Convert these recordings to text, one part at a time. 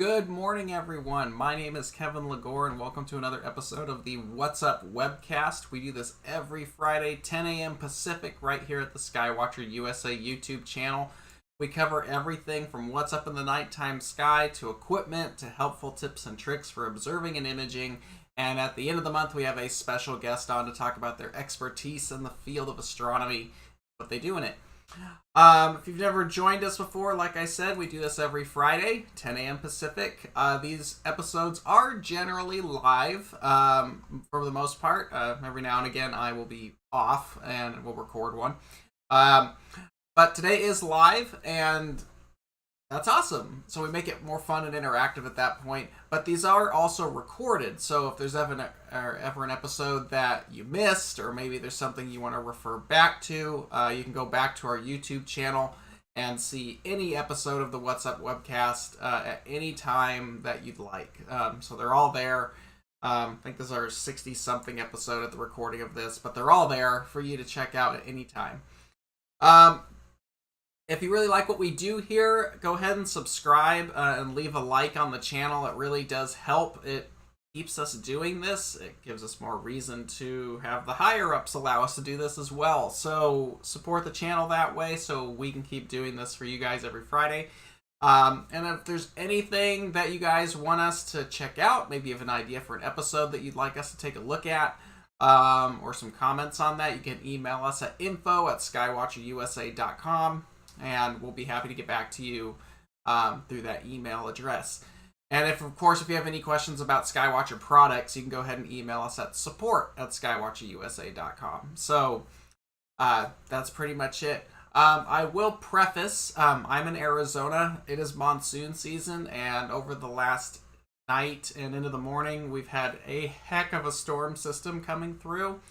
Good morning, everyone. My name is Kevin Lagore, and welcome to another episode of the What's Up Webcast. We do this every Friday, 10 a.m. Pacific, right here at the Skywatcher USA YouTube channel. We cover everything from what's up in the nighttime sky to equipment to helpful tips and tricks for observing and imaging. And at the end of the month, we have a special guest on to talk about their expertise in the field of astronomy, what they do in it. If you've never joined us before, like I said, we do this every Friday, 10 a.m. Pacific. These episodes are generally live for the most part. Every now and again, I will be off and we'll record one. But today is live, and that's awesome. So we make it more fun and interactive at that point. But these are also recorded, so if there's ever an episode that you missed, or maybe there's something you want to refer back to, you can go back to our YouTube channel and see any episode of the What's Up Webcast at any time that you'd like. So they're all there. I think this is our 60-something episode at the recording of this, but they're all there for you to check out at any time. If you really like what we do here, go ahead and subscribe and leave a like on the channel. It really does help. It keeps us doing this. It gives us more reason to have the higher-ups allow us to do this as well. So support the channel that way so we can keep doing this for you guys every Friday. And if there's anything that you guys want us to check out, maybe you have an idea for an episode that you'd like us to take a look at, or some comments on that, you can email us at info@skywatcherusa.com. And we'll be happy to get back to you through that email address. And if you have any questions about Skywatcher products, you can go ahead and email us at support@skywatcherusa.com. So that's pretty much it. I will preface, I'm in Arizona. It is monsoon season, and over the last night and into the morning, we've had a heck of a storm system coming through.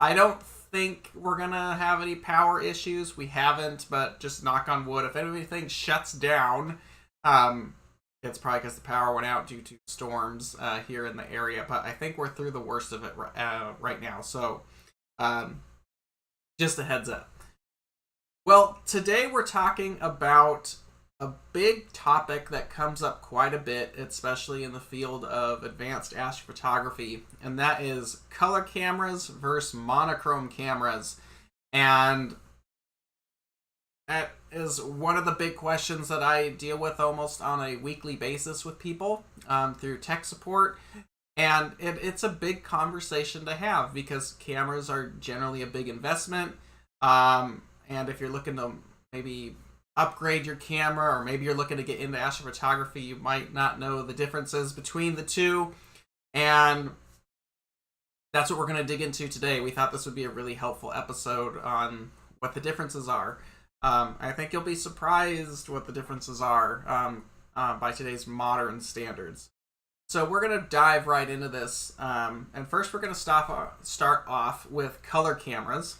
I don't think we're gonna have any power issues. We haven't, but just knock on wood, if anything shuts down, it's probably because the power went out due to storms here in the area, but I think we're through the worst of it right now, so just a heads up. Well, today we're talking about a big topic that comes up quite a bit, especially in the field of advanced astrophotography, and that is color cameras versus monochrome cameras. And that is one of the big questions that I deal with almost on a weekly basis with people through tech support. And it's a big conversation to have because cameras are generally a big investment. And if you're looking to maybe upgrade your camera, or maybe you're looking to get into astrophotography, you might not know the differences between the two, and that's what we're going to dig into today. We thought this would be a really helpful episode on what the differences are. I think you'll be surprised what the differences are by today's modern standards. So we're going to dive right into this, and first we're going to start off with color cameras.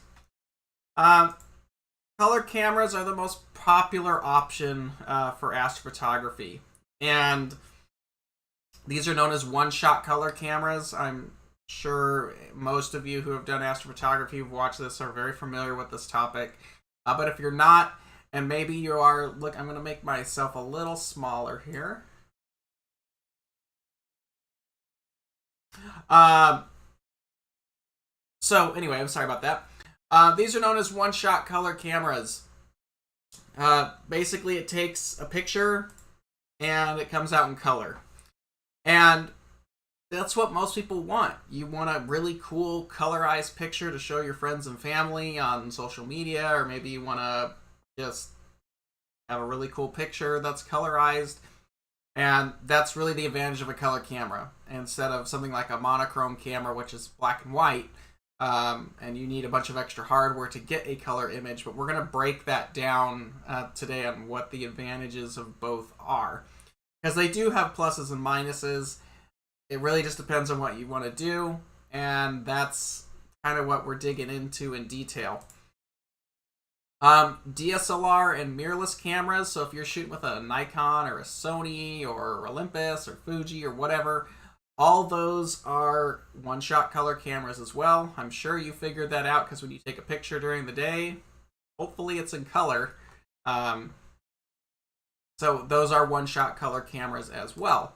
Color cameras are the most popular option for astrophotography, and these are known as one-shot color cameras. I'm sure most of you who have done astrophotography, who've watched this, are very familiar with this topic. But if you're not, and maybe you are, look, I'm going to make myself a little smaller here. So anyway, I'm sorry about that. These are known as one-shot color cameras. Basically, it takes a picture and it comes out in color. And that's what most people want. You want a really cool colorized picture to show your friends and family on social media, or maybe you want to just have a really cool picture that's colorized. And that's really the advantage of a color camera, instead of something like a monochrome camera, which is black and white. And you need a bunch of extra hardware to get a color image, but we're going to break that down today on what the advantages of both are, because they do have pluses and minuses. It really just depends on what you want to do, and that's kind of what we're digging into in detail. DSLR and mirrorless cameras, so if you're shooting with a Nikon or a Sony or Olympus or Fuji or whatever, all those are one-shot color cameras as well. I'm sure you figured that out, because when you take a picture during the day, hopefully it's in color. So those are one-shot color cameras as well.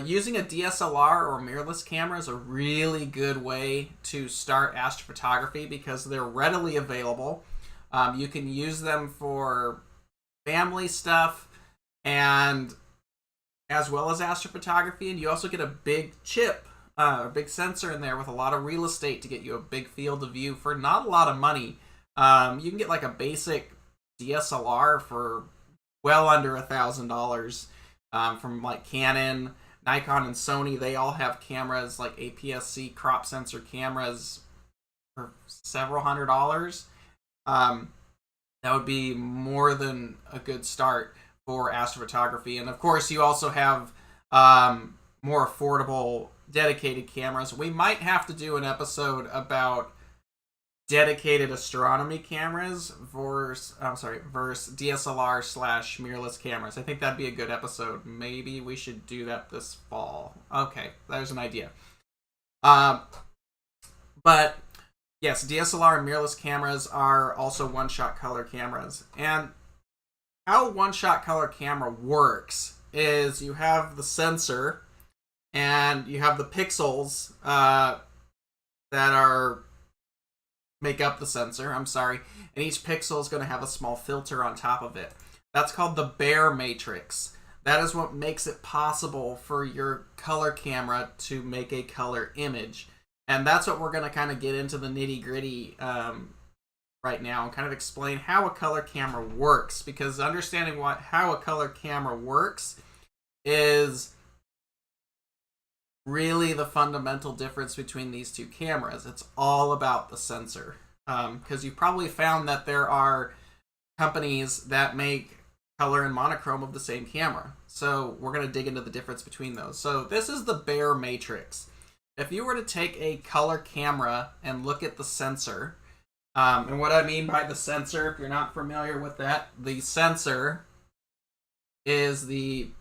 Using a DSLR or mirrorless camera is a really good way to start astrophotography because they're readily available. You can use them for family stuff and as well as astrophotography, and you also get a big chip, a big sensor in there with a lot of real estate to get you a big field of view for not a lot of money. You can get like a basic DSLR for well under $1,000 from like Canon, Nikon, and Sony. They all have cameras like APS-C crop sensor cameras for several $100s. That would be more than a good start for astrophotography. And of course, you also have more affordable dedicated cameras. We might have to do an episode about dedicated astronomy cameras versus DSLR / mirrorless cameras. I think that'd be a good episode. Maybe we should do that this fall. Okay, there's an idea. But yes, DSLR and mirrorless cameras are also one-shot color cameras. And how a one-shot color camera works is you have the sensor and you have the pixels that make up the sensor, and each pixel is going to have a small filter on top of it. That's called the Bayer matrix. That is what makes it possible for your color camera to make a color image. And that's what we're going to kind of get into the nitty-gritty right now and kind of explain how a color camera works, because understanding how a color camera works is really the fundamental difference between these two cameras. It's all about the sensor. Because you've probably found that there are companies that make color and monochrome of the same camera. So we're going to dig into the difference between those. So this is the Bayer matrix. If you were to take a color camera and look at the sensor, and what I mean by the sensor, if you're not familiar with that, the sensor is the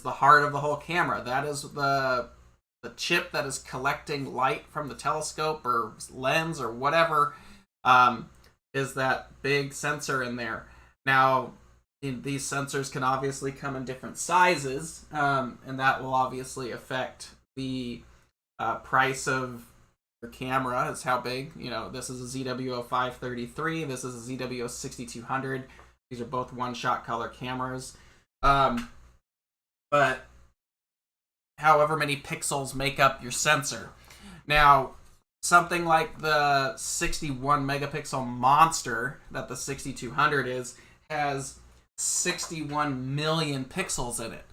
heart of the whole camera. That is the chip that is collecting light from the telescope or lens or whatever, is that big sensor in there. Now, these sensors can obviously come in different sizes, and that will obviously affect the price of your camera. Is how big. This is a ZWO 533. This is a ZWO 6200. These are both one-shot color cameras. But however many pixels make up your sensor. Now, something like the 61 megapixel monster that the 6200 has 61 million pixels in it.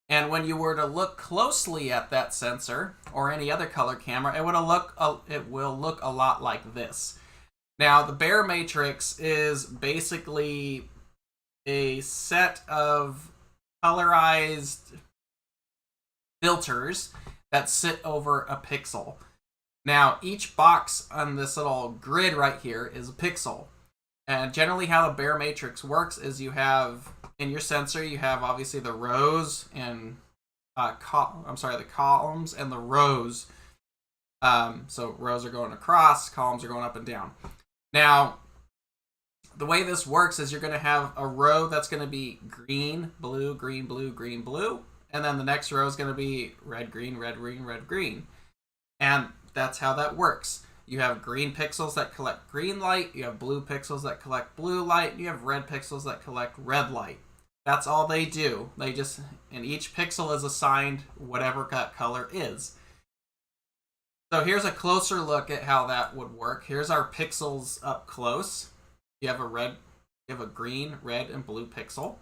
And when you were to look closely at that sensor or any other color camera, it will look a lot like this. Now, the Bayer matrix is basically a set of colorized filters that sit over a pixel. Now, each box on this little grid right here is a pixel. And generally how the Bayer matrix works is you have, in your sensor, you have obviously the rows and the columns and the rows. So rows are going across, columns are going up and down. Now, the way this works is you're going to have a row that's going to be green, blue, green, blue, green, blue. And then the next row is going to be red, green, red, green, red, green. And that's how that works. You have green pixels that collect green light, you have blue pixels that collect blue light, and you have red pixels that collect red light. That's all they do. And each pixel is assigned whatever that color is. So here's a closer look at how that would work. Here's our pixels up close. You have a green, red, and blue pixel.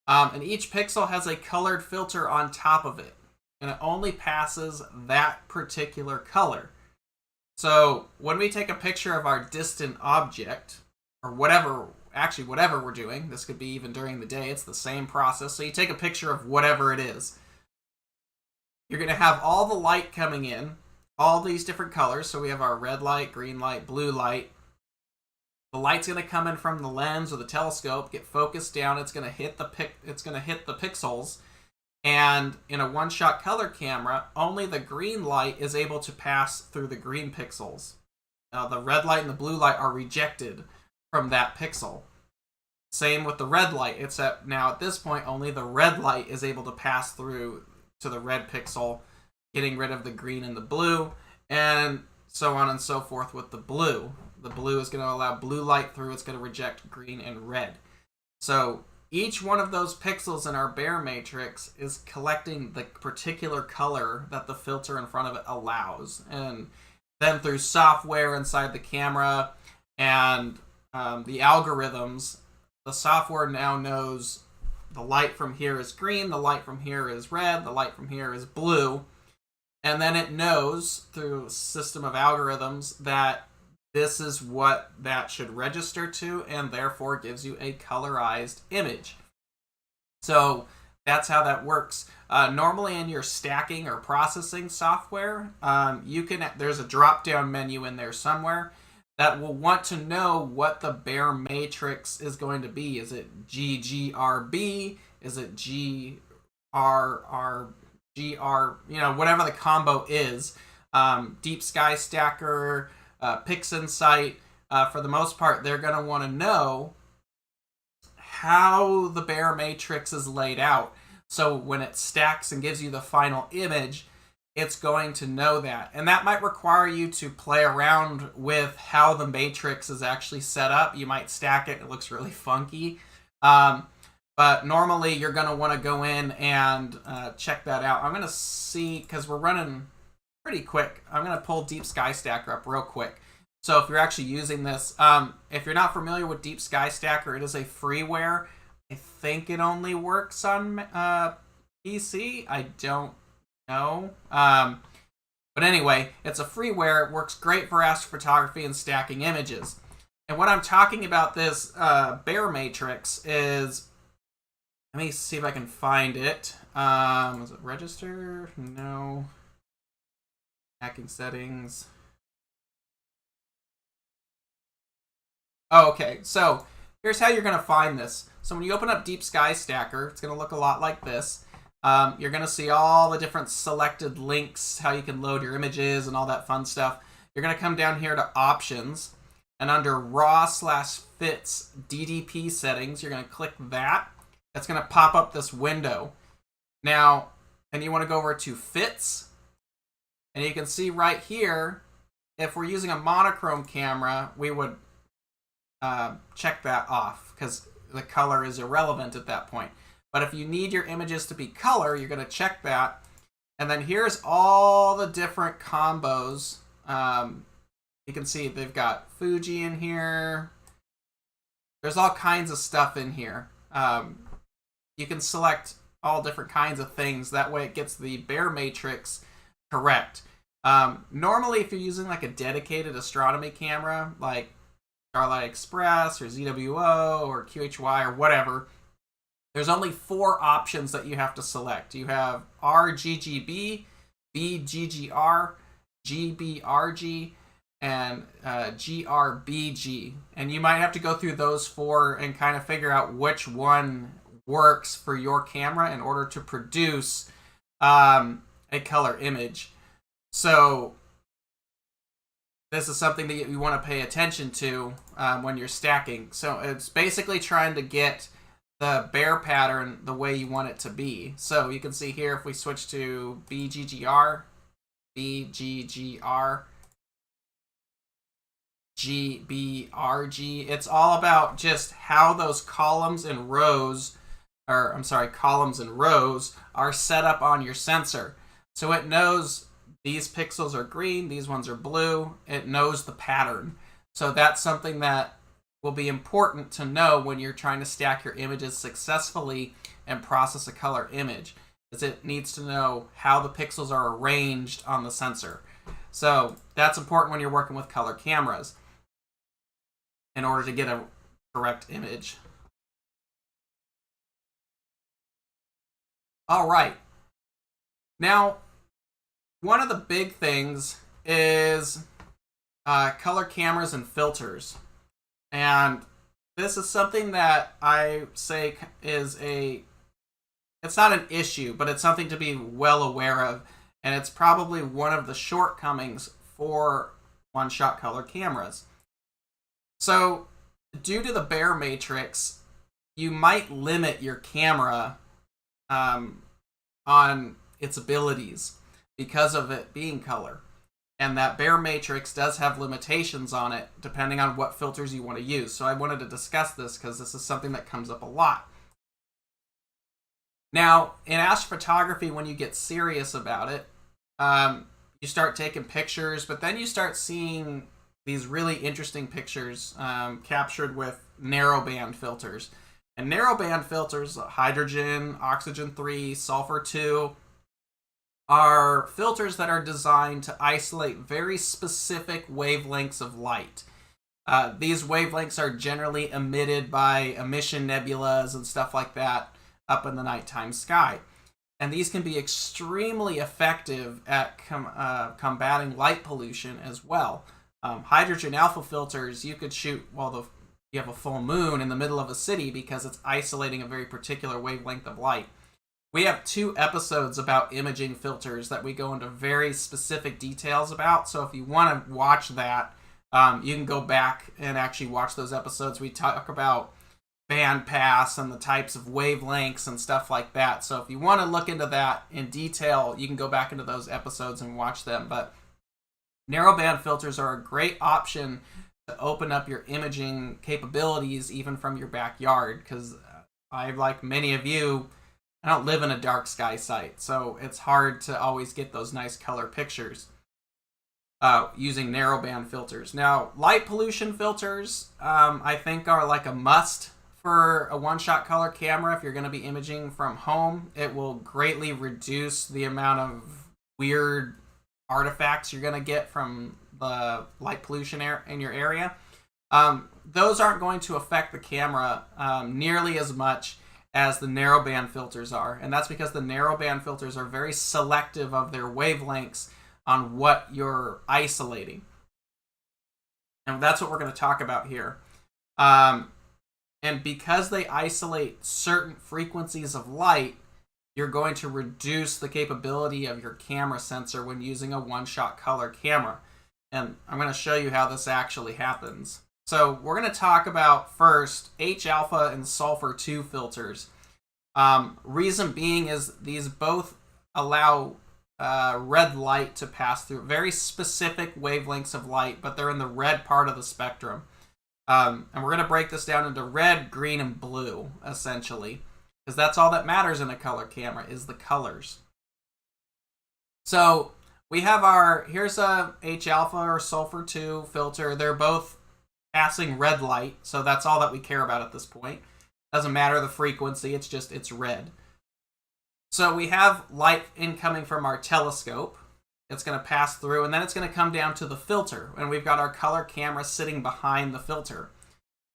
And each pixel has a colored filter on top of it. And it only passes that particular color. So when we take a picture of our distant object, or whatever we're doing, this could be even during the day, it's the same process. So you take a picture of whatever it is. You're going to have all the light coming in, all these different colors. So we have our red light, green light, blue light. The light's going to come in from the lens or the telescope, get focused down. It's going to hit the pixels. And in a one-shot color camera, only the green light is able to pass through the green pixels. The red light and the blue light are rejected from that pixel. Same with the red light, except now at this point only the red light is able to pass through to the red pixel, getting rid of the green and the blue, and so on and so forth with the blue. The blue is going to allow blue light through, it's going to reject green and red. So each one of those pixels in our Bayer matrix is collecting the particular color that the filter in front of it allows. And then through software inside the camera and the algorithms, the software now knows the light from here is green, the light from here is red, the light from here is blue. And then it knows through a system of algorithms that this is what that should register to, and therefore gives you a colorized image. So that's how that works. Normally in your stacking or processing software, there's a drop-down menu in there somewhere that will want to know what the Bayer matrix is going to be. Is it GGRB? Is it GRR? Whatever the combo is. Deep Sky Stacker, PixInsight, for the most part, they're going to want to know how the Bayer matrix is laid out. So when it stacks and gives you the final image, it's going to know that. And that might require you to play around with how the matrix is actually set up. You might stack it looks really funky. But normally you're going to want to go in and check that out. I'm going to see, because we're running pretty quick, I'm going to pull Deep Sky Stacker up real quick. So if you're actually using this, if you're not familiar with Deep Sky Stacker, it is a freeware. I think it only works on PC. I don't know. But anyway, it's a freeware. It works great for astrophotography and stacking images. And what I'm talking about this Bayer matrix is, let me see if I can find it. Was it register? No. Stacking settings. Oh, okay, so here's how you're going to find this. So when you open up Deep Sky Stacker, it's going to look a lot like this. You're going to see all the different selected links, how you can load your images and all that fun stuff. You're going to come down here to Options, and under RAW/FITS DDP settings, you're going to click that. That's going to pop up this window. Now, and you want to go over to FITS, and you can see right here, if we're using a monochrome camera, we would check that off because the color is irrelevant at that point. But if you need your images to be color, you're going to check that. And then here's all the different combos. You can see they've got Fuji in here. There's all kinds of stuff in here. You can select all different kinds of things. That way it gets the Bayer matrix correct. Normally, if you're using like a dedicated astronomy camera, like Starlight Express or ZWO or QHY or whatever, there's only 4 options that you have to select. You have RGGB, BGGR, GBRG, and GRBG. And you might have to go through those 4 and kind of figure out which one works for your camera in order to produce a color image. So this is something that you want to pay attention to when you're stacking. So it's basically trying to get the Bayer pattern the way you want it to be. So you can see here, if we switch to BGGR, GBRG, it's all about just how those columns and rows are set up on your sensor. So it knows these pixels are green, these ones are blue. It knows the pattern. So that's something that will be important to know when you're trying to stack your images successfully and process a color image, is it needs to know how the pixels are arranged on the sensor. So that's important when you're working with color cameras in order to get a correct image. All right. Now, one of the big things is color cameras and filters. And this is something that I say is it's not an issue, but it's something to be well aware of. And it's probably one of the shortcomings for one-shot color cameras. So, due to the Bayer matrix, you might limit your camera on its abilities because of it being color. And that bare matrix does have limitations on it depending on what filters you want to use. So I wanted to discuss this because this is something that comes up a lot. Now, in astrophotography, when you get serious about it, you start taking pictures, but then you start seeing these really interesting pictures captured with narrowband filters. And narrowband filters, hydrogen, oxygen 3, sulfur 2, are filters that are designed to isolate very specific wavelengths of light. These wavelengths are generally emitted by emission nebulas and stuff like that up in the nighttime sky. And these can be extremely effective at combating light pollution as well. Hydrogen alpha filters, you could shoot while you have a full moon in the middle of a city because it's isolating a very particular wavelength of light. We have 2 episodes about imaging filters that we go into very specific details about. So if you want to watch that, you can go back and actually watch those episodes. We talk about band pass and the types of wavelengths and stuff like that. So if you want to look into that in detail, you can go back into those episodes and watch them. But narrowband filters are a great option to open up your imaging capabilities even from your backyard, because I, like many of you, I don't live in a dark sky site, so it's hard to always get those nice color pictures using narrowband filters. Now, light pollution filters, I think, are like a must for a one-shot color camera if you're going to be imaging from home. It will greatly reduce the amount of weird artifacts you're going to get from the light pollution in your area. Those aren't going to affect the camera nearly as much as the narrowband filters are, and that's because the narrowband filters are very selective of their wavelengths on what you're isolating. And that's what we're going to talk about here. And because they isolate certain frequencies of light, you're going to reduce the capability of your camera sensor when using a one-shot color camera. And I'm going to show you how this actually happens. So we're going to talk about first H-alpha and sulfur 2 filters. Reason being is these both allow red light to pass through very specific wavelengths of light, but they're in the red part of the spectrum. And we're going to break this down into red, green, and blue, essentially, because that's all that matters in a color camera is the colors. So we have here's a H-alpha or sulfur 2 filter. They're both passing red light, so that's all that we care about at this point. Doesn't matter the frequency, it's red. So we have light incoming from our telescope. It's going to pass through, and then it's going to come down to the filter, and we've got our color camera sitting behind the filter.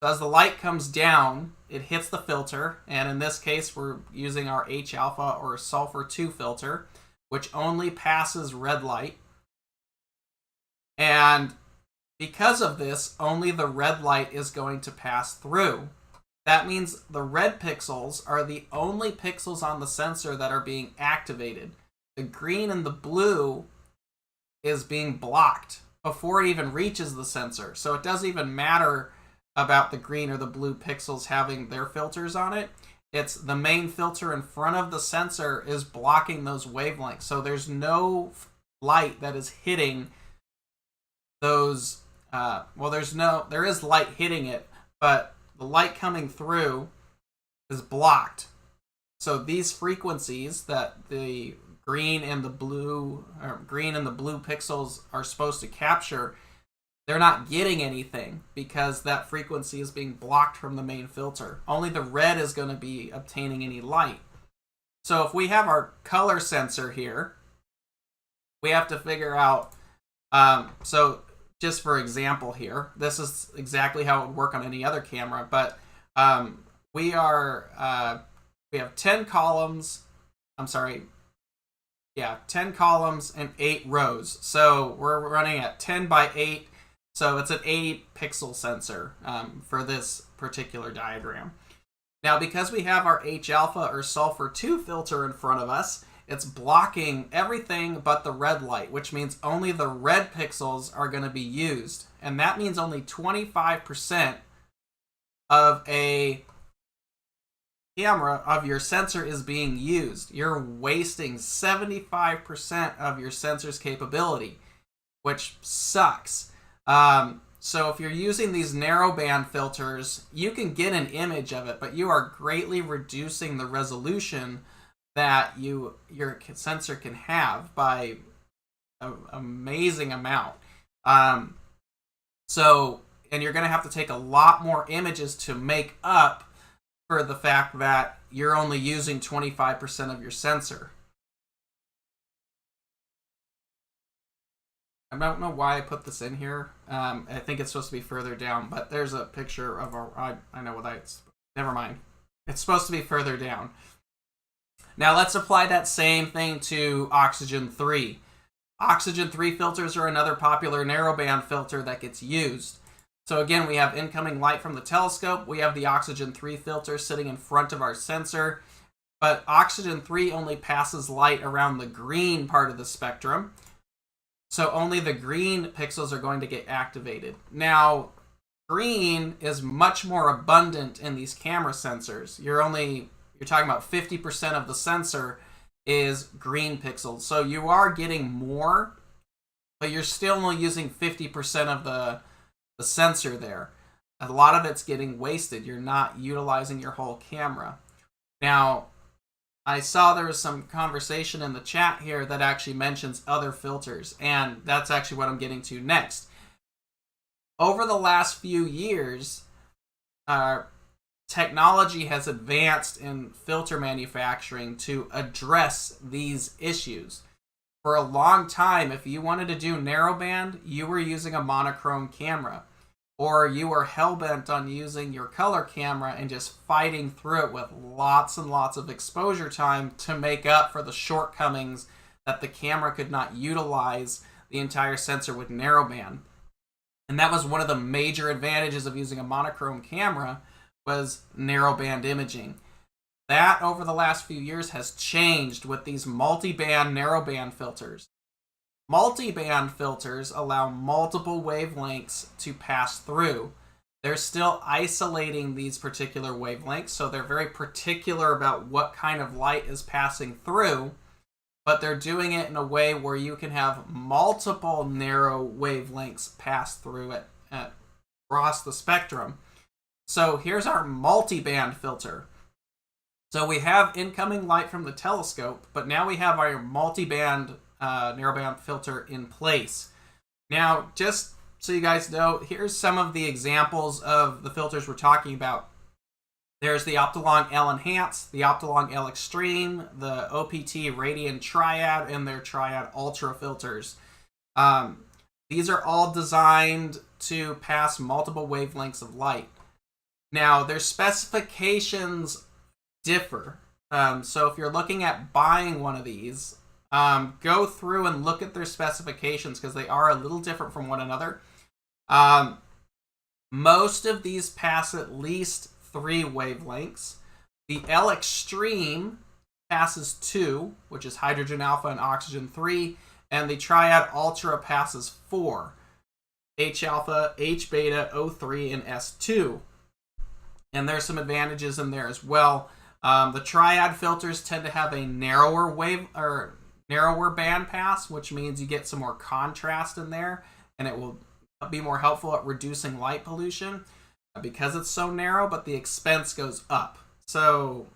So as the light comes down, it hits the filter, and in this case, we're using our H-alpha or sulfur 2 filter, which only passes red light. And because of this, only the red light is going to pass through. That means the red pixels are the only pixels on the sensor that are being activated. The green and the blue is being blocked before it even reaches the sensor. So it doesn't even matter about the green or the blue pixels having their filters on it. It's the main filter in front of the sensor is blocking those wavelengths. So there's no light that is hitting those. There is light hitting it, but the light coming through is blocked. So these frequencies that the green and the blue pixels are supposed to capture, they're not getting anything because that frequency is being blocked from the main filter. Only the red is going to be obtaining any light. So if we have our color sensor here, we have to figure out, so just for example here, this is exactly how it would work on any other camera, but we have 10 columns, 10 columns and 8 rows. So we're running at 10 by 8, so it's an 8 pixel sensor for this particular diagram. Now, because we have our H-alpha or sulfur 2 filter in front of us, it's blocking everything but the red light, which means only the red pixels are going to be used. And that means only 25% of a camera of your sensor is being used. You're wasting 75% of your sensor's capability, which sucks. So if you're using these narrowband filters, you can get an image of it, but you are greatly reducing the resolution that your sensor can have by an amazing amount. And you're going to have to take a lot more images to make up for the fact that you're only using 25% of your sensor. I don't know why I put this in here. I think it's supposed to be further down, but there's a picture of I know what that's. Never mind. It's supposed to be further down. Now let's apply that same thing to Oxygen 3. Oxygen 3 filters are another popular narrowband filter that gets used. So again, we have incoming light from the telescope. We have the Oxygen 3 filter sitting in front of our sensor. But Oxygen 3 only passes light around the green part of the spectrum. So only the green pixels are going to get activated. Now, green is much more abundant in these camera sensors. You're talking about 50% of the sensor is green pixels. So you are getting more, but you're still only using 50% of the sensor there. A lot of it's getting wasted. You're not utilizing your whole camera. Now, I saw there was some conversation in the chat here that actually mentions other filters, and that's actually what I'm getting to next. Over the last few years, technology has advanced in filter manufacturing to address these issues. For a long time, if you wanted to do narrowband, you were using a monochrome camera, or you were hell-bent on using your color camera and just fighting through it with lots and lots of exposure time to make up for the shortcomings that the camera could not utilize the entire sensor with narrowband. And that was one of the major advantages of using a monochrome camera, was narrowband imaging. That, over the last few years, has changed with these multi-band narrowband filters. Multi-band filters allow multiple wavelengths to pass through. They're still isolating these particular wavelengths, so they're very particular about what kind of light is passing through, but they're doing it in a way where you can have multiple narrow wavelengths pass through it across the spectrum. So here's our multi-band filter. So we have incoming light from the telescope, but now we have our multi-band narrowband filter in place. Now, just so you guys know, here's some of the examples of the filters we're talking about. There's the Optolong L Enhance, the Optolong L Extreme, the OPT Radian Triad, and their Triad Ultra filters. These are all designed to pass multiple wavelengths of light. Now, their specifications differ. So if you're looking at buying one of these, go through and look at their specifications because they are a little different from one another. Most of these pass at least 3 wavelengths. The L Extreme passes 2, which is hydrogen alpha and oxygen 3, and the Triad Ultra passes 4, H alpha, H beta, O3, and S2. And there's some advantages in there as well. The Triad filters tend to have a narrower band pass, which means you get some more contrast in there, and it will be more helpful at reducing light pollution because it's so narrow, but the expense goes up. So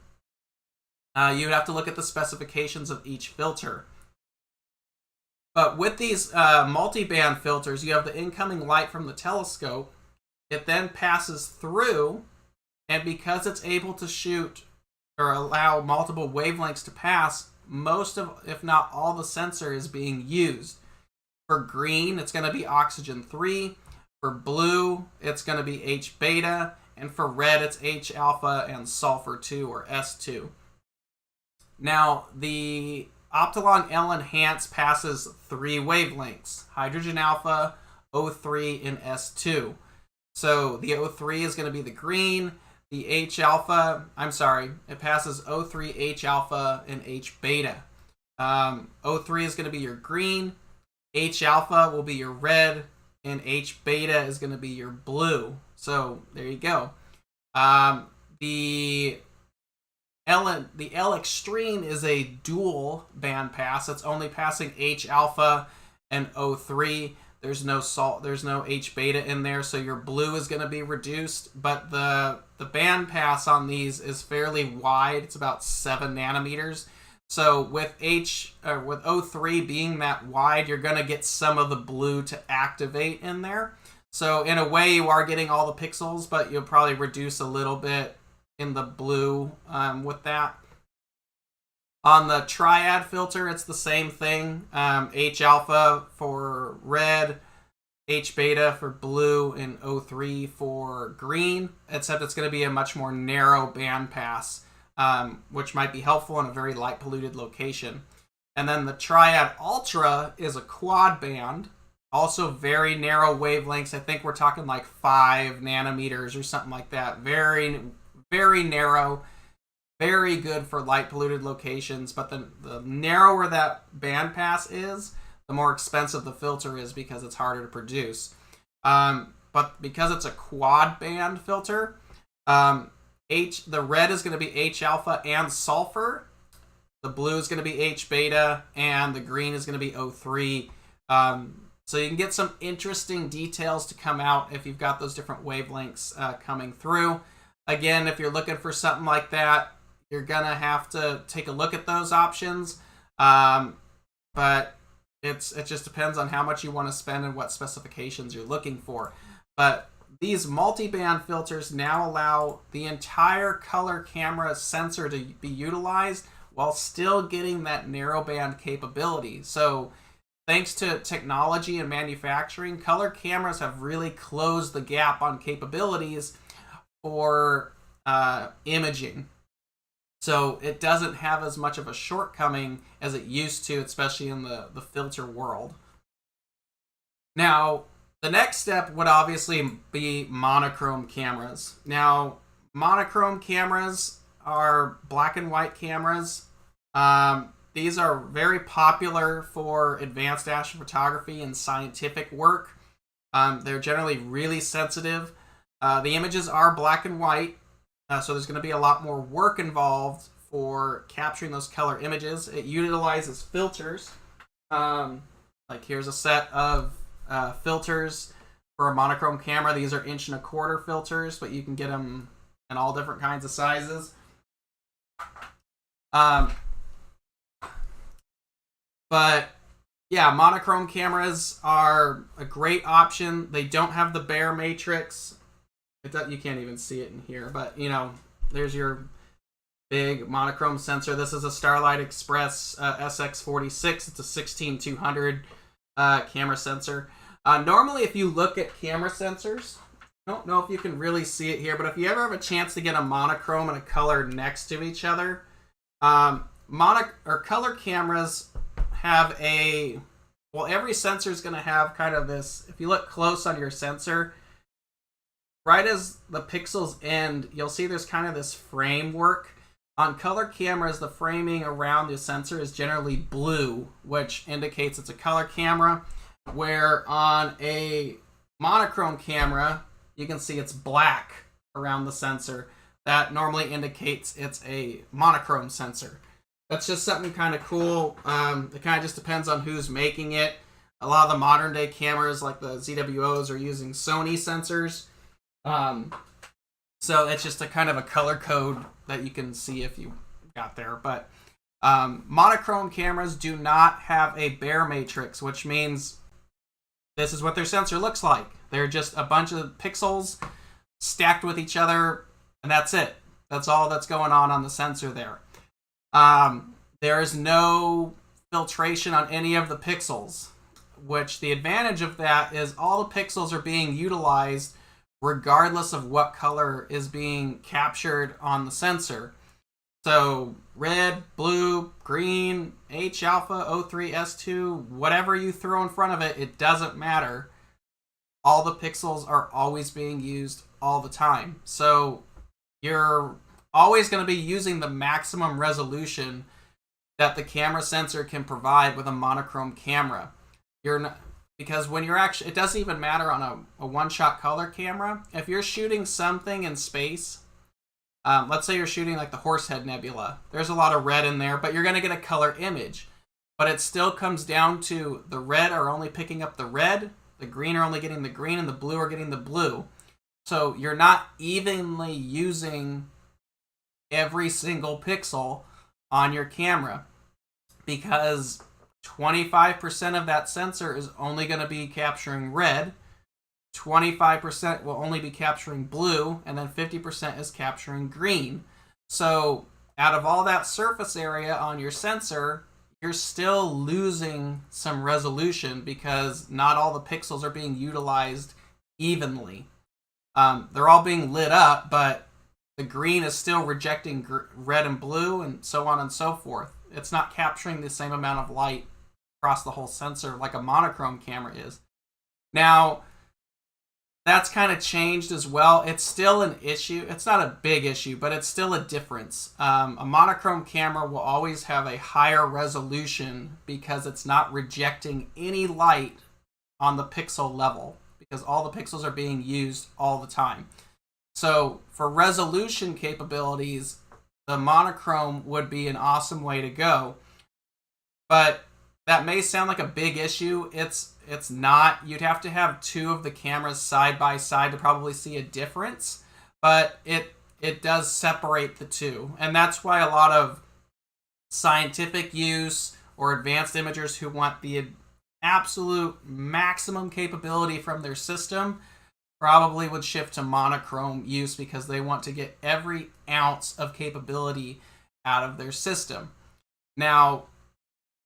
you have to look at the specifications of each filter. But with these multi-band filters, you have the incoming light from the telescope. It then passes through, and because it's able to shoot or allow multiple wavelengths to pass, most of, if not all, the sensor is being used. For green, it's going to be oxygen 3. For blue, it's going to be H beta. And for red, it's H alpha and sulfur 2 or S2. Now, the Optolong L Enhance passes 3 wavelengths: hydrogen alpha, O3, and S2. So the O3 is going to be the green. The H alpha, it passes O3, H alpha, and H beta. O3 is going to be your green, H alpha will be your red, and H beta is going to be your blue. So there you go. The The L Extreme is a dual band pass. It's only passing H alpha and O3. There's no H beta in there, so your blue is going to be reduced. But the band pass on these is fairly wide. It's about 7 nanometers. So with O3 being that wide, you're going to get some of the blue to activate in there. So in a way, you are getting all the pixels, but you'll probably reduce a little bit in the blue with that. On the Triad filter, it's the same thing. H alpha for red, H beta for blue, and O3 for green, except it's going to be a much more narrow band pass, which might be helpful in a very light polluted location. And then the Triad Ultra is a quad band, also very narrow wavelengths. I think we're talking like 5 nanometers or something like that. Very, very narrow. Very good for light polluted locations, but the narrower that band pass is, the more expensive the filter is because it's harder to produce. But because it's a quad band filter, the red is going to be H alpha and sulfur, the blue is going to be H beta, and the green is going to be O3. So you can get some interesting details to come out if you've got those different wavelengths coming through. Again, if you're looking for something like that, you're going to have to take a look at those options. But it just depends on how much you want to spend and what specifications you're looking for. But these multi-band filters now allow the entire color camera sensor to be utilized while still getting that narrowband capability. So thanks to technology and manufacturing, color cameras have really closed the gap on capabilities for imaging. So it doesn't have as much of a shortcoming as it used to, especially in the filter world. Now, the next step would obviously be monochrome cameras. Now, monochrome cameras are black and white cameras. These are very popular for advanced astrophotography and scientific work. They're generally really sensitive. The images are black and white. So there's going to be a lot more work involved for capturing those color images. It utilizes filters. Like here's a set of filters for a monochrome camera. These are 1.25" filters, but you can get them in all different kinds of sizes. But yeah, monochrome cameras are a great option. They don't have the bare matrix. You can't even see it in here, but you know, there's your big monochrome sensor. This is a Starlight Express SX46. It's a 16200 camera sensor. Normally, if you look at camera sensors, I don't know if you can really see it here, but if you ever have a chance to get a monochrome and a color next to each other, color cameras have every sensor is going to have kind of this. If you look close on your sensor, right as the pixels end, you'll see there's kind of this framework. On color cameras, the framing around the sensor is generally blue, which indicates it's a color camera, where on a monochrome camera, you can see it's black around the sensor. That normally indicates it's a monochrome sensor. That's just something kind of cool. It kind of just depends on who's making it. A lot of the modern day cameras, like the ZWOs, are using Sony sensors. So it's just a kind of a color code that you can see if you got there. But monochrome cameras do not have a bare matrix, which means this is what their sensor looks like. They're just a bunch of pixels stacked with each other, and that's it. That's all that's going on the sensor there. There is no filtration on any of the pixels, which the advantage of that is all the pixels are being utilized regardless of what color is being captured on the sensor. So red, blue, green, H alpha, O3, S2, whatever you throw in front of it, it doesn't matter. All the pixels are always being used all the time. So you're always going to be using the maximum resolution that the camera sensor can provide with a monochrome camera. Because when you're actually, it doesn't even matter on a one-shot color camera. If you're shooting something in space Let's say you're shooting like the Horsehead Nebula. There's a lot of red in there, but you're going to get a color image. But it still comes down to the red are only picking up the red, the green are only getting the green, and the blue are getting the blue. So you're not evenly using every single pixel on your camera, because 25% of that sensor is only going to be capturing red, 25% will only be capturing blue, and then 50% is capturing green. So out of all that surface area on your sensor, you're still losing some resolution because not all the pixels are being utilized evenly. They're all being lit up, but the green is still rejecting red and blue, and so on and so forth. It's not capturing the same amount of light across the whole sensor like a monochrome camera is. Now, that's kind of changed as well. It's still an issue. It's not a big issue, but it's still a difference. A monochrome camera will always have a higher resolution because it's not rejecting any light on the pixel level, because all the pixels are being used all the time. So for resolution capabilities, the monochrome would be an awesome way to go. But that may sound like a big issue. It's not. You'd have to have two of the cameras side by side to probably see a difference, but it does separate the two. And that's why a lot of scientific use or advanced imagers who want the absolute maximum capability from their system probably would shift to monochrome use, because they want to get every ounce of capability out of their system. Now,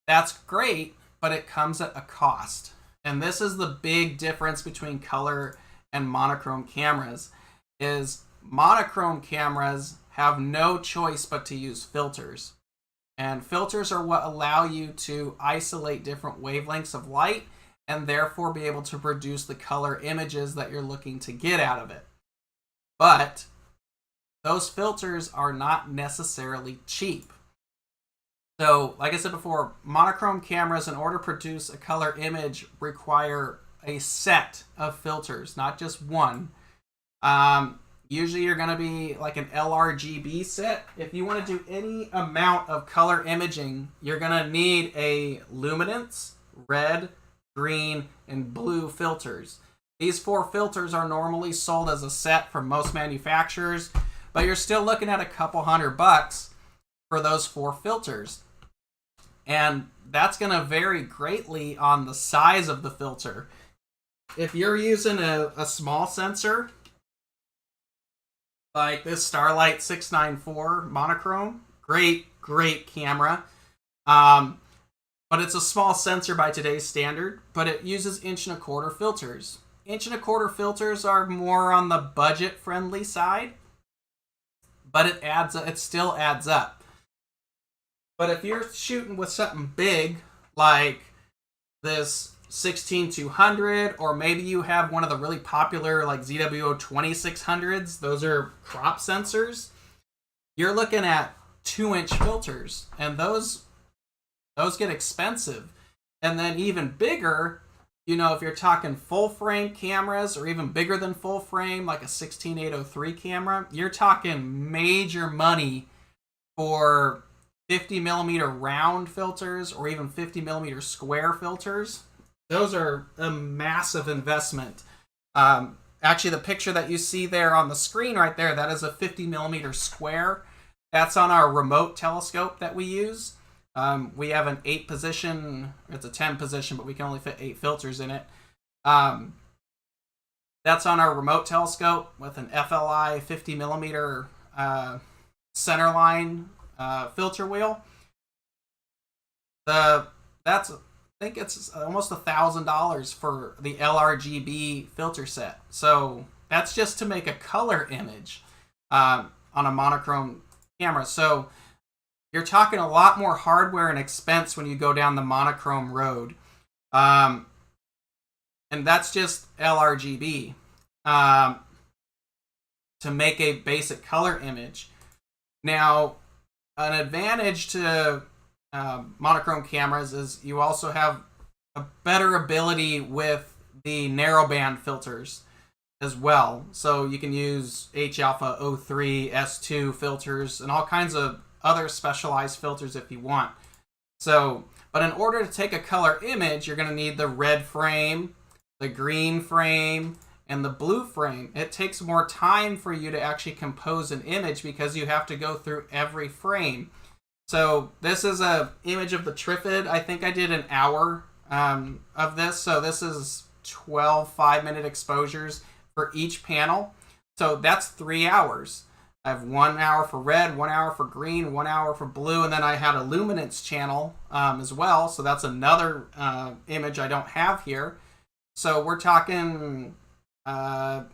that's great, but it comes at a cost. And this is the big difference between color and monochrome cameras, is monochrome cameras have no choice but to use filters. And filters are what allow you to isolate different wavelengths of light and therefore be able to produce the color images that you're looking to get out of it. But those filters are not necessarily cheap. So, like I said before, monochrome cameras, in order to produce a color image, require a set of filters, not just one. Usually you're going to be like an LRGB set. If you want to do any amount of color imaging, you're going to need a luminance, red, green, and blue filters. These 4 filters are normally sold as a set from most manufacturers, but you're still looking at a couple $100 for those 4 filters. And that's going to vary greatly on the size of the filter. If you're using a small sensor, like this Starlight 694 monochrome, great camera. But it's a small sensor by today's standard, but it uses 1.25" filters. 1.25" filters are more on the budget-friendly side, but it still adds up. But if you're shooting with something big, like this 16200, or maybe you have one of the really popular like ZWO 2600s, those are crop sensors, you're looking at 2-inch filters, and those get expensive. And then even bigger, if you're talking full frame cameras, or even bigger than full frame, like a 16803 camera, you're talking major money for 50mm round filters, or even 50mm square filters. Those are a massive investment. Actually, the picture that you see there on the screen right there, that is a 50mm square. That's on our remote telescope that we use. We have an 8-position, it's a 10-position, but we can only fit 8 filters in it. That's on our remote telescope with an FLI 50mm centerline filter wheel. I think it's almost $1,000 for the LRGB filter set. So that's just to make a color image on a monochrome camera. So you're talking a lot more hardware and expense when you go down the monochrome road. And that's just LRGB to make a basic color image. Now, an advantage to monochrome cameras is you also have a better ability with the narrowband filters. as well. So you can use H-alpha, O3, S2 filters, and all kinds of other specialized filters if you want. So, but in order to take a color image, you're going to need the red frame, the green frame, and the blue frame. It takes more time for you to actually compose an image because you have to go through every frame. So this is an image of the Triad. I think I did an hour of this. So this is 12 5-minute exposures for each panel. So that's 3 hours. I have 1 hour for red, 1 hour for green, 1 hour for blue, and then I had a luminance channel as well. So that's another image I don't have here. So we're talking, 4,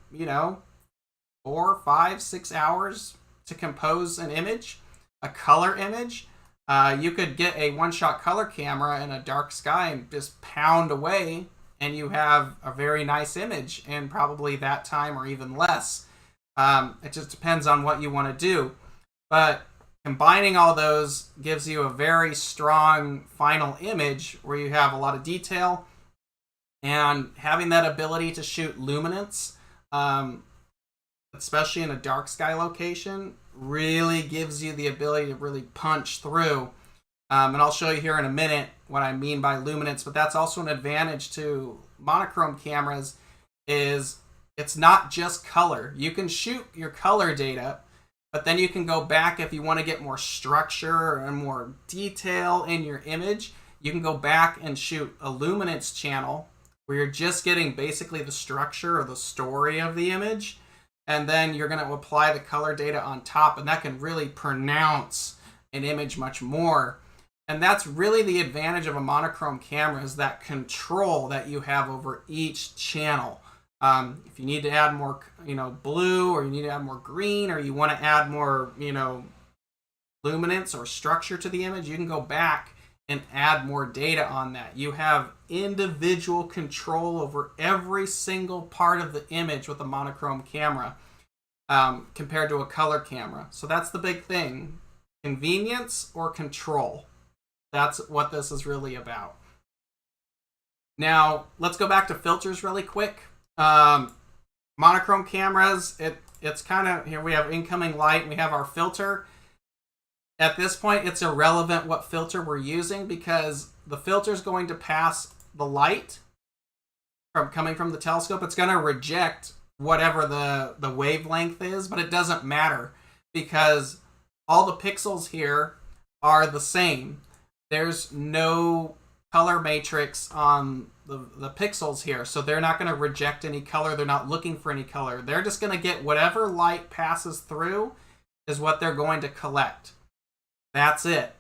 5, 6 hours to compose an image, a color image. You could get a one-shot color camera in a dark sky and just pound away, and you have a very nice image in probably that time or even less. It just depends on what you want to do. But combining all those gives you a very strong final image where you have a lot of detail, and having that ability to shoot luminance, especially in a dark sky location, really gives you the ability to really punch through. And I'll show you here in a minute what I mean by luminance, but that's also an advantage to monochrome cameras, is it's not just color. You can shoot your color data, but then you can go back if you want to get more structure and more detail in your image. You can go back and shoot a luminance channel where you're just getting basically the structure or the story of the image, and then you're going to apply the color data on top, and that can really pronounce an image much more. And that's really the advantage of a monochrome camera, is that control that you have over each channel. If you need to add more, blue, or you need to add more green, or you want to add more, luminance or structure to the image, you can go back and add more data on that. You have individual control over every single part of the image with a monochrome camera compared to a color camera. So that's the big thing. Convenience or control. That's what this is really about. Now, let's go back to filters really quick. Monochrome cameras, it's kind of, here we have incoming light and we have our filter. At this point, it's irrelevant what filter we're using because the filter is going to pass the light coming from the telescope. It's going to reject whatever the wavelength is, but it doesn't matter because all the pixels here are the same. There's no color matrix on the pixels here, so they're not going to reject any color. They're not looking for any color. They're just going to get whatever light passes through is what they're going to collect. That's it.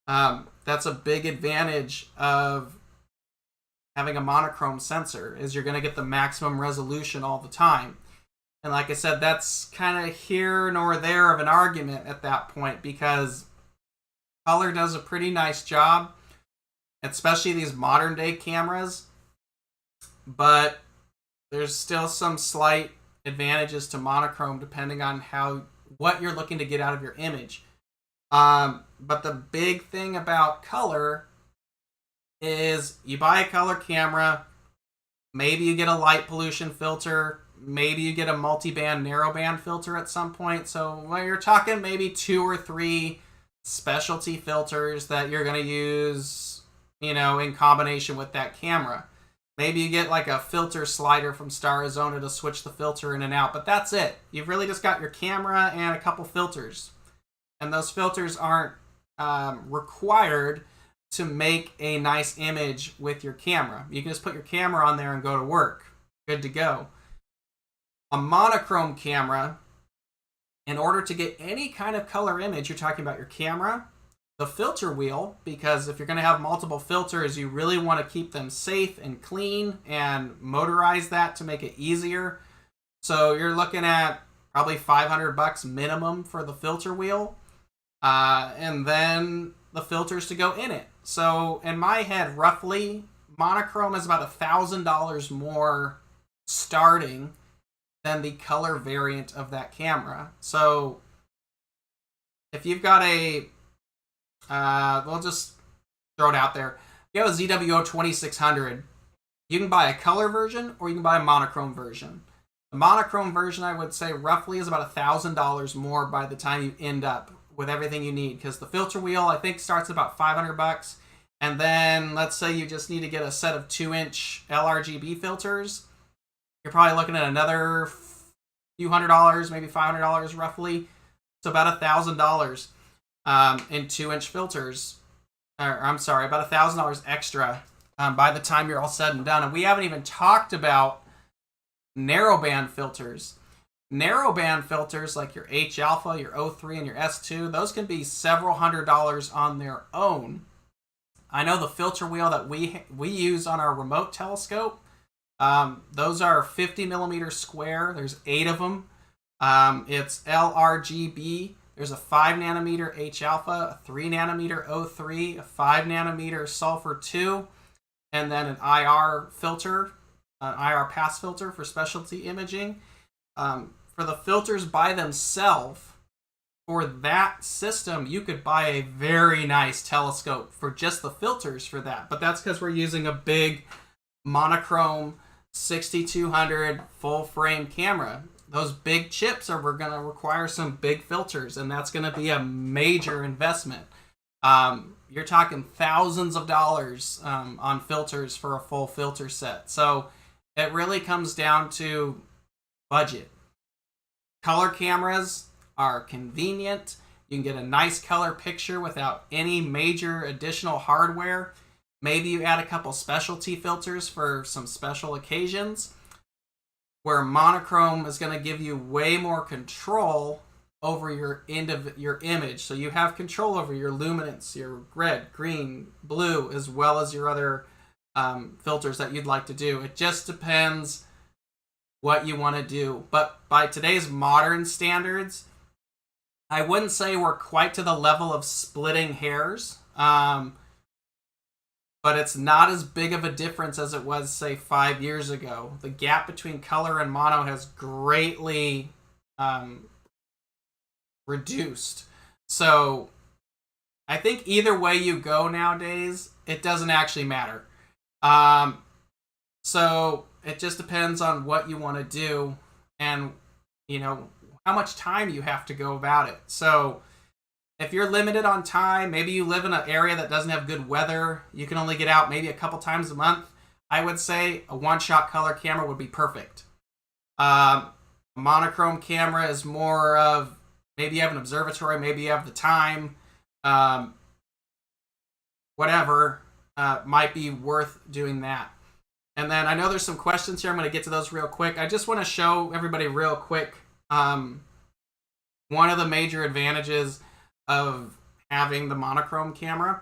That's a big advantage of having a monochrome sensor, is you're going to get the maximum resolution all the time. And like I said, that's kind of here nor there of an argument at that point, because color does a pretty nice job, especially these modern day cameras, but there's still some slight advantages to monochrome depending on what you're looking to get out of your image. But the big thing about color is you buy a color camera, maybe you get a light pollution filter, maybe you get a multi-band narrowband filter at some point. So you're talking maybe 2 or 3 specialty filters that you're going to use, in combination with that camera. Maybe you get like a filter slider from Star Arizona to switch the filter in and out, but that's it. You've really just got your camera and a couple filters. And those filters aren't required to make a nice image with your camera. You can just put your camera on there and go to work. Good to go. A monochrome camera, in order to get any kind of color image, you're talking about your camera, the filter wheel, because if you're going to have multiple filters, you really want to keep them safe and clean and motorize that to make it easier. So you're looking at probably $500 minimum for the filter wheel. And then the filters to go in it. So in my head, roughly, monochrome is about $1,000 more starting than the color variant of that camera. So if you've got we'll just throw it out there. If you have a ZWO 2600, you can buy a color version or you can buy a monochrome version. The monochrome version, I would say, roughly is about $1,000 more by the time you end up with everything you need, because the filter wheel, I think, starts at about $500. And then let's say you just need to get a set of 2-inch LRGB filters. You're probably looking at another few $100, maybe $500 roughly. So about $1,000 in 2-inch filters. Or, I'm sorry, about $1,000 extra by the time you're all said and done. And we haven't even talked about narrowband filters. Narrowband filters like your H alpha, your O3, and your S2, those can be several $100s on their own. I know the filter wheel that we use on our remote telescope, those are 50 millimeter square. There's 8 of them. It's LRGB. There's a 5 nanometer H alpha, a 3 nanometer O3, a 5 nanometer Sulfur 2, and then an IR filter, an IR pass filter for specialty imaging. For the filters by themselves, for that system, you could buy a very nice telescope for just the filters for that. But that's because we're using a big monochrome 6200 full frame camera. Those big chips we're going to require some big filters, and that's going to be a major investment. You're talking thousands of dollars on filters for a full filter set. So it really comes down to budget. Color cameras are convenient. You can get a nice color picture without any major additional hardware. Maybe you add a couple specialty filters for some special occasions, where monochrome is going to give you way more control over your image. So you have control over your luminance, your red, green, blue, as well as your other filters that you'd like to do. It just depends what you want to do. But by today's modern standards, I wouldn't say we're quite to the level of splitting hairs, but it's not as big of a difference as it was, say, 5 years ago. The gap between color and mono has greatly reduced. So I think either way you go nowadays, it doesn't actually matter. So it just depends on what you want to do and, how much time you have to go about it. So if you're limited on time, maybe you live in an area that doesn't have good weather, you can only get out maybe a couple times a month, I would say a one-shot color camera would be perfect. A monochrome camera is more of, maybe you have an observatory, maybe you have the time, whatever, might be worth doing that. And then I know there's some questions here. I'm going to get to those real quick. I just want to show everybody real quick one of the major advantages of having the monochrome camera.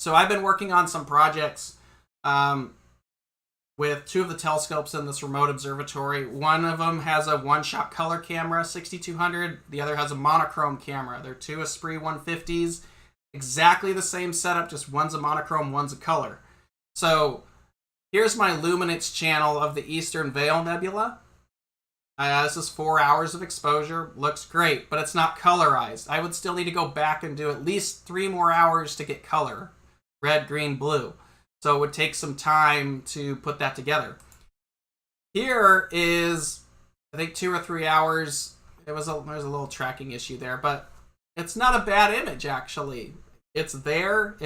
So I've been working on some projects with 2 of the telescopes in this remote observatory. One of them has a one-shot color camera, 6200. The other has a monochrome camera. They're 2 Esprit 150s. Exactly the same setup, just one's a monochrome, one's a color. So here's my luminance channel of the Eastern Veil Nebula. This is 4 hours of exposure. Looks great, but it's not colorized. I would still need to go back and do at least 3 more hours to get color. Red, green, blue. So it would take some time to put that together. Here is, I think, 2 or 3 hours. There's a little tracking issue there, but it's not a bad image, actually. It's there.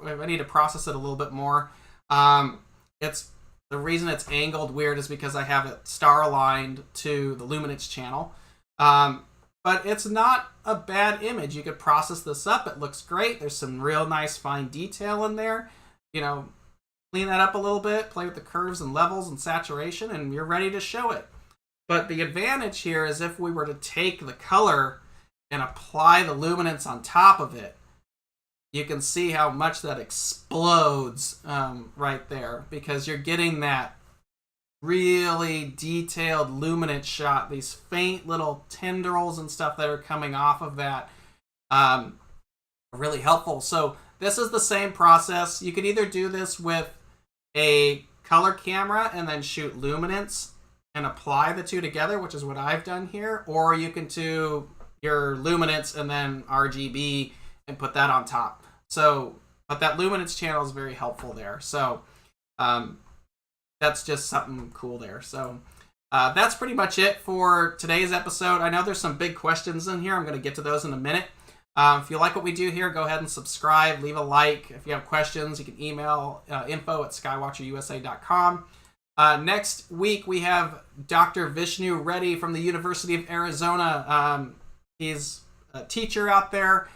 I need to process it a little bit more. The reason it's angled weird is because I have it star aligned to the luminance channel. But it's not a bad image. You could process this up. It looks great. There's some real nice fine detail in there. Clean that up a little bit, play with the curves and levels and saturation, and you're ready to show it. But the advantage here is if we were to take the color and apply the luminance on top of it, you can see how much that explodes right there, because you're getting that really detailed luminance shot, these faint little tendrils and stuff that are coming off of that. Really helpful. So this is the same process. You could either do this with a color camera and then shoot luminance and apply the 2 together, which is what I've done here, or you can do your luminance and then RGB and put that on top. So, but that luminance channel is very helpful there. So that's just something cool there. So That's pretty much it for today's episode. I know there's some big questions in here. I'm going to get to those in a minute. If you like what we do here, go ahead and subscribe, leave a like. If you have questions, you can email info@skywatcherusa.com. Next week, we have Dr. Vishnu Reddy from the University of Arizona. He's a teacher out there.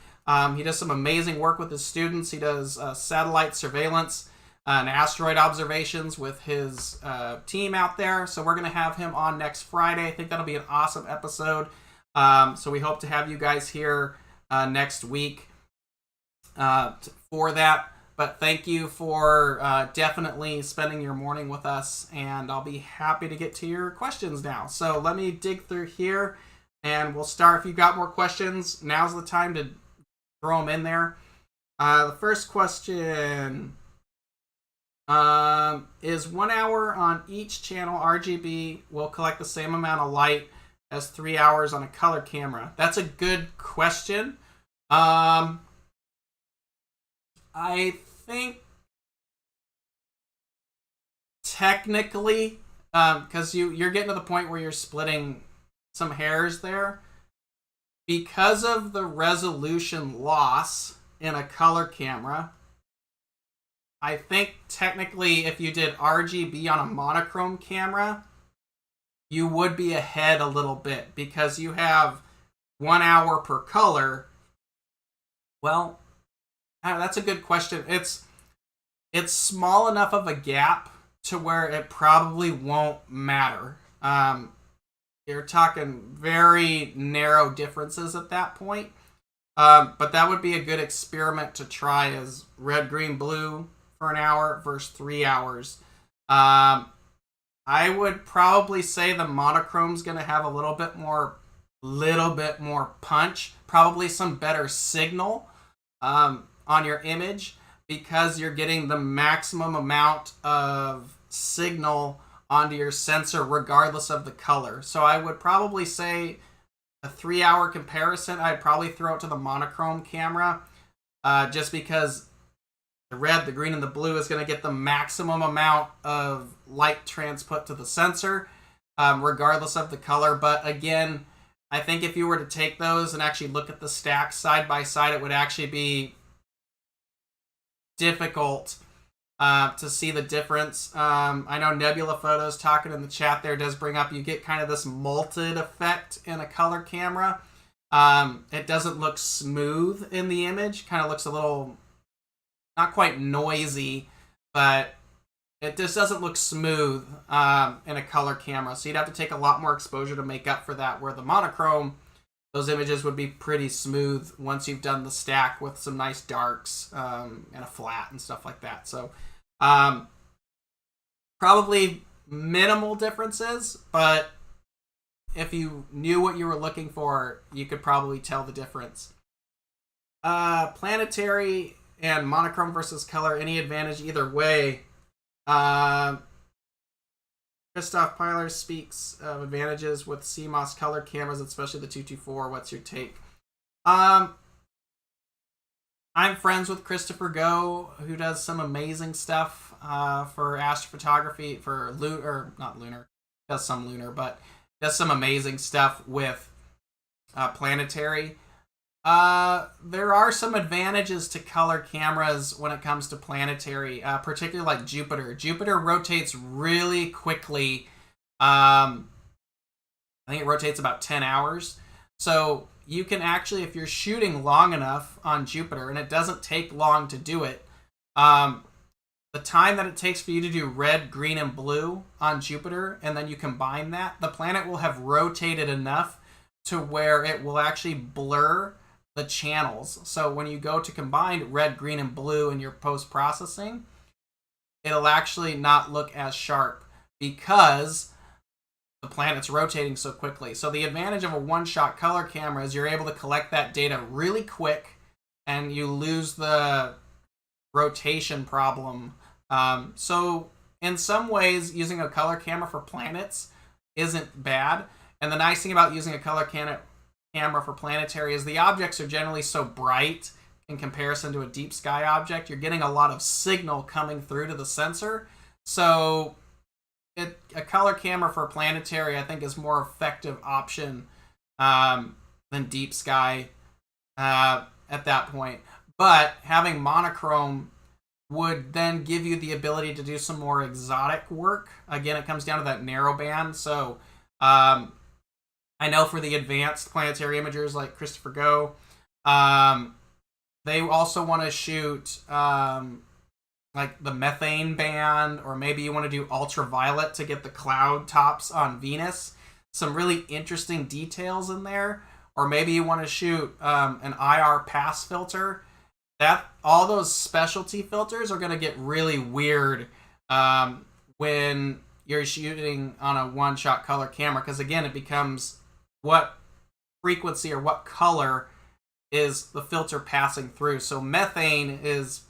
He does some amazing work with his students. He does satellite surveillance and asteroid observations with his team out there. So we're going to have him on next Friday. I think that'll be an awesome episode. So we hope to have you guys here next week for that. But thank you for definitely spending your morning with us, and I'll be happy to get to your questions now. So let me dig through here, and we'll start. If you've got more questions, now's the time to throw them in there. The first question is 1 hour on each channel RGB will collect the same amount of light as 3 hours on a color camera? That's a good question. I think technically, because you're getting to the point where you're splitting some hairs there, because of the resolution loss in a color camera, I think technically if you did RGB on a monochrome camera, you would be ahead a little bit because you have 1 hour per color. Well, that's a good question. It's small enough of a gap to where it probably won't matter. You're talking very narrow differences at that point. But that would be a good experiment to try as red, green, blue for an hour versus 3 hours. I would probably say the monochrome's going to have a little bit more punch, probably some better signal on your image because you're getting the maximum amount of signal onto your sensor regardless of the color. So I would probably say a 3 hour comparison, I'd probably throw it to the monochrome camera just because the red, the green, and the blue is going to get the maximum amount of light transput to the sensor regardless of the color. But again, I think if you were to take those and actually look at the stacks side by side, it would actually be difficult to see the difference. I know Nebula Photos talking in the chat there does bring up you get kind of this malted effect in a color camera. It doesn't look smooth in the image. Kind of looks a little, not quite noisy, but it just doesn't look smooth in a color camera. So you'd have to take a lot more exposure to make up for that, where the monochrome, those images would be pretty smooth once you've done the stack with some nice darks and a flat and stuff like that. So probably minimal differences, but if you knew what you were looking for, you could probably tell the difference. Planetary and monochrome versus color, any advantage either way? Christoph Pyler speaks of advantages with CMOS color cameras, especially the 224. What's your take? I'm friends with Christopher Go, who does some amazing stuff for astrophotography, for does some lunar, but does some amazing stuff with planetary. There are some advantages to color cameras when it comes to planetary, particularly like Jupiter. Jupiter rotates really quickly. I think it rotates about 10 hours. So you can actually, if you're shooting long enough on Jupiter, and it doesn't take long to do it, the time that it takes for you to do red, green, and blue on Jupiter, and then you combine that, the planet will have rotated enough to where it will actually blur the channels. So when you go to combine red, green, and blue in your post-processing, it'll actually not look as sharp because the planet's rotating so quickly. So the advantage of a one-shot color camera is you're able to collect that data really quick and you lose the rotation problem. So in some ways, using a color camera for planets isn't bad. And the nice thing about using a color camera for planetary is the objects are generally so bright in comparison to a deep sky object. You're getting a lot of signal coming through to the sensor. So a color camera for planetary, I think, is more effective option than deep sky at that point. But having monochrome would then give you the ability to do some more exotic work. Again, it comes down to that narrowband. So I know for the advanced planetary imagers like Christopher Go, they also want to shoot like the methane band, or maybe you want to do ultraviolet to get the cloud tops on Venus. Some really interesting details in there. Or maybe you want to shoot an IR pass filter. All those specialty filters are going to get really weird when you're shooting on a one-shot color camera, because again, it becomes what frequency or what color is the filter passing through. So methane is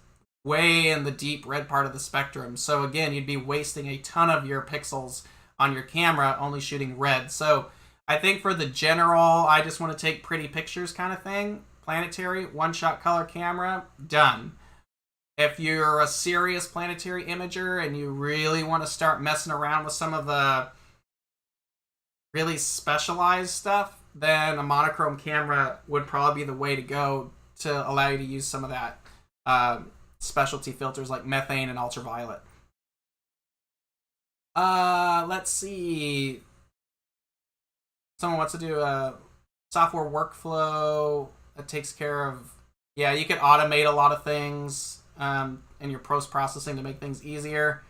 way in the deep red part of the spectrum. So again, you'd be wasting a ton of your pixels on your camera only shooting red. So I think for the general, I just want to take pretty pictures kind of thing, planetary, one-shot color camera, done. If you're a serious planetary imager and you really want to start messing around with some of the really specialized stuff, then a monochrome camera would probably be the way to go to allow you to use some of that specialty filters like methane and ultraviolet. Let's see. Someone wants to do a software workflow that takes care of, yeah, you could automate a lot of things in your post-processing to make things easier.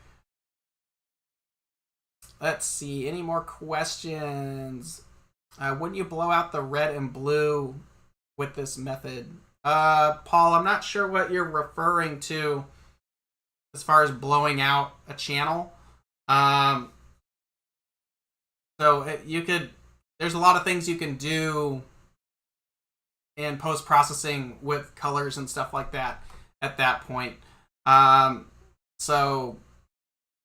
Let's see, any more questions? Wouldn't you blow out the red and blue with this method? Paul, I'm not sure what you're referring to as far as blowing out a channel. You could, there's a lot of things you can do in post-processing with colors and stuff like that at that point. So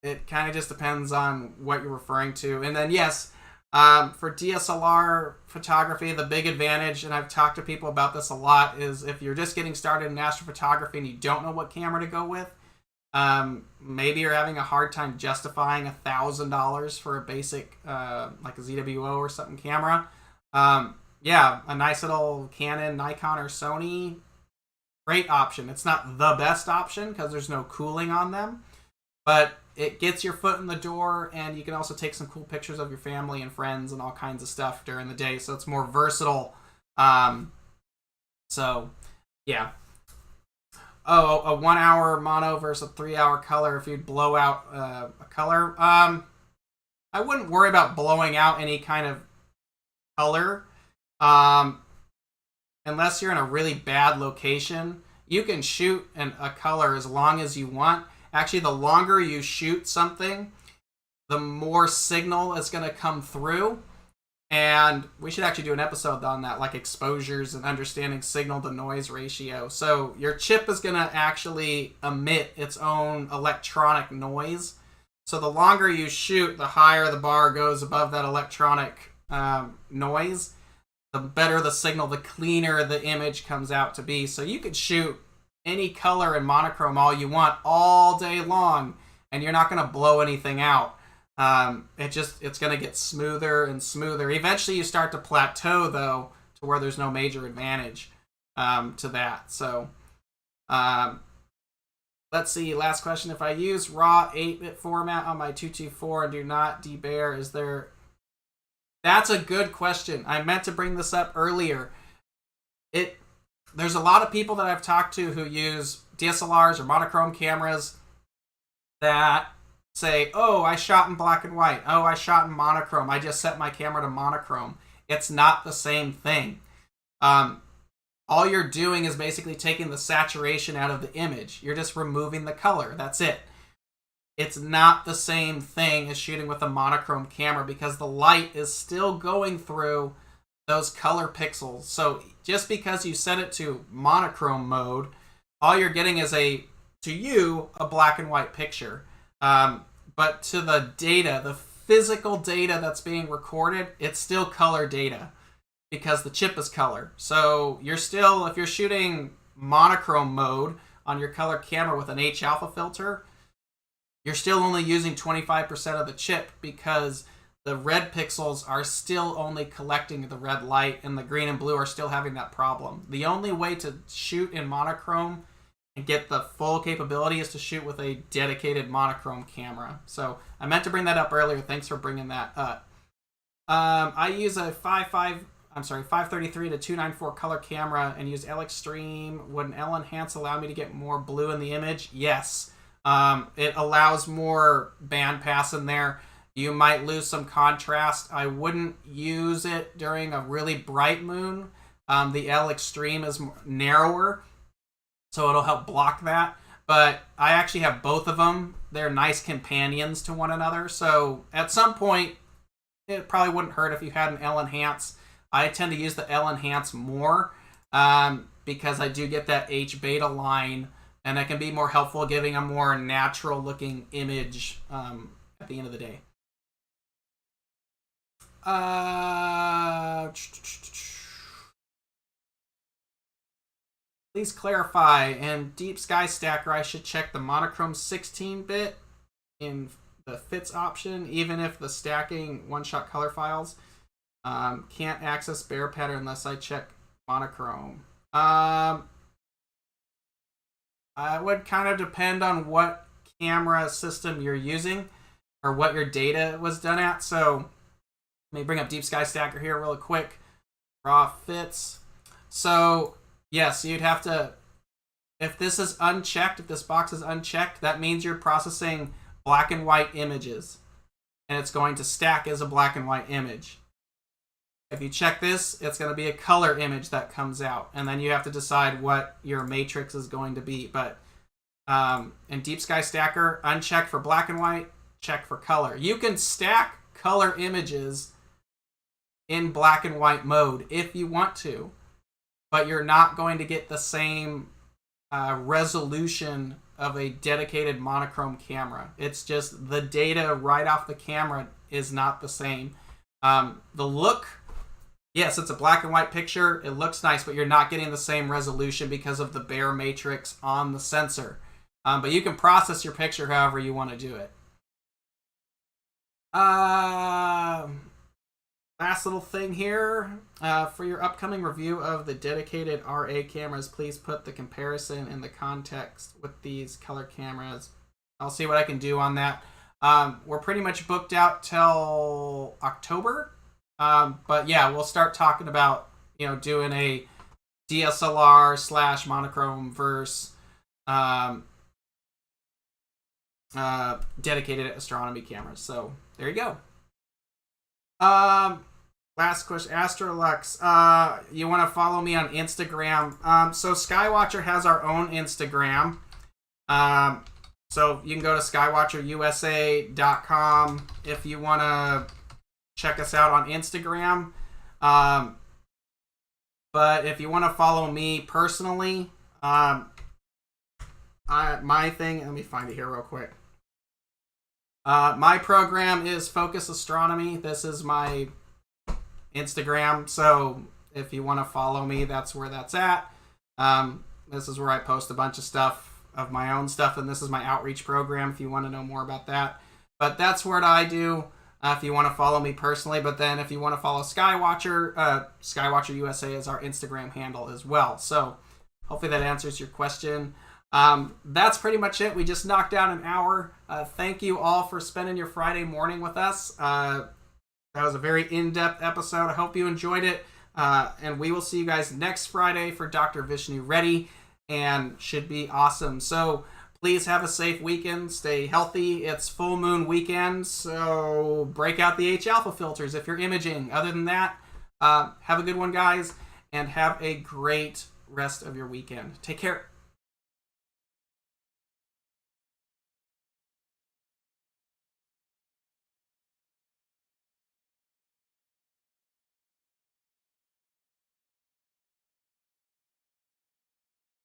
it kind of just depends on what you're referring to. And then, yes, for DSLR photography, the big advantage, and I've talked to people about this a lot, is if you're just getting started in astrophotography and you don't know what camera to go with, maybe you're having a hard time justifying $1,000 for a basic, like a ZWO or something camera. Yeah, a nice little Canon, Nikon, or Sony, great option. It's not the best option because there's no cooling on them, but it gets your foot in the door, and you can also take some cool pictures of your family and friends and all kinds of stuff during the day, so it's more versatile. So, yeah. Oh, a 1 hour mono versus a 3 hour color if you'd blow out a color. I wouldn't worry about blowing out any kind of color. Unless you're in a really bad location. You can shoot a color as long as you want. Actually, the longer you shoot something, the more signal is going to come through. And we should actually do an episode on that, like exposures and understanding signal to noise ratio. So your chip is going to actually emit its own electronic noise. So the longer you shoot, the higher the bar goes above that electronic noise. The better the signal, the cleaner the image comes out to be. So you could shoot any color in monochrome all you want all day long, and you're not going to blow anything out. It's going to get smoother and smoother. Eventually you start to plateau, though, to where there's no major advantage to that. So let's see, last question. If I use raw 8-bit format on my 224 and do not debayer, is there... That's a good question. I meant to bring this up earlier. There's a lot of people that I've talked to who use DSLRs or monochrome cameras that say, oh, I shot in black and white. Oh, I shot in monochrome. I just set my camera to monochrome. It's not the same thing. All you're doing is basically taking the saturation out of the image. You're just removing the color. That's it. It's not the same thing as shooting with a monochrome camera because the light is still going through those color pixels. So just because you set it to monochrome mode, all you're getting is a black and white picture. But to the data, the physical data that's being recorded, it's still color data because the chip is color. So if you're shooting monochrome mode on your color camera with an H alpha filter, you're still only using 25% of the chip because the red pixels are still only collecting the red light and the green and blue are still having that problem. The only way to shoot in monochrome and get the full capability is to shoot with a dedicated monochrome camera. So I meant to bring that up earlier. Thanks for bringing that up. I use a 533 to 294 color camera and use L Extreme. Would an L Enhance allow me to get more blue in the image? Yes. It allows more bandpass in there. You might lose some contrast. I wouldn't use it during a really bright moon. The L Extreme is narrower, so it'll help block that. But I actually have both of them. They're nice companions to one another. So at some point, it probably wouldn't hurt if you had an L Enhance. I tend to use the L Enhance more because I do get that H beta line, and it can be more helpful giving a more natural looking image at the end of the day. Please clarify, in Deep Sky Stacker, I should check the monochrome 16-bit in the fits option, even if the stacking one-shot color files. Can't access bare pattern unless I check monochrome. It would kind of depend on what camera system you're using or what your data was done at. So let me bring up Deep Sky Stacker here real quick. Raw fits. So yes, you'd have to, if this is unchecked, if this box is unchecked, that means you're processing black and white images, and it's going to stack as a black and white image. If you check this, it's going to be a color image that comes out, and then you have to decide what your matrix is going to be. But in Deep Sky Stacker, uncheck for black and white, check for color. You can stack color images in black and white mode if you want to, but you're not going to get the same resolution of a dedicated monochrome camera. It's just the data right off the camera is not the same. The look, yes, it's a black and white picture. It looks nice, but you're not getting the same resolution because of the bare matrix on the sensor. But you can process your picture however you want to do it. Last little thing here. For your upcoming review of the dedicated RA cameras, please put the comparison in the context with these color cameras. I'll see what I can do on that. We're pretty much booked out till October. But yeah, we'll start talking about, doing a DSLR / monochrome versus dedicated astronomy cameras. So there you go. Last question, Astrolux. You want to follow me on Instagram? So Skywatcher has our own Instagram. So you can go to skywatcherusa.com if you want to check us out on Instagram. But if you want to follow me personally, my thing, let me find it here real quick. My program is Focus Astronomy. This is my Instagram. So if you want to follow me, that's where that's at. This is where I post a bunch of stuff of my own stuff, and this is my outreach program if you want to know more about that. But that's what I do if you want to follow me personally. But then if you want to follow Skywatcher, Skywatcher USA is our Instagram handle as well. So hopefully that answers your question. That's pretty much it. We just knocked out an hour. Thank you all for spending your Friday morning with us. That was a very in-depth episode. I hope you enjoyed it. And we will see you guys next Friday for Dr. Vishnu Reddy, and should be awesome. So please have a safe weekend. Stay healthy. It's full moon weekend, so break out the H-alpha filters if you're imaging. Other than that, have a good one, guys, and have a great rest of your weekend. Take care.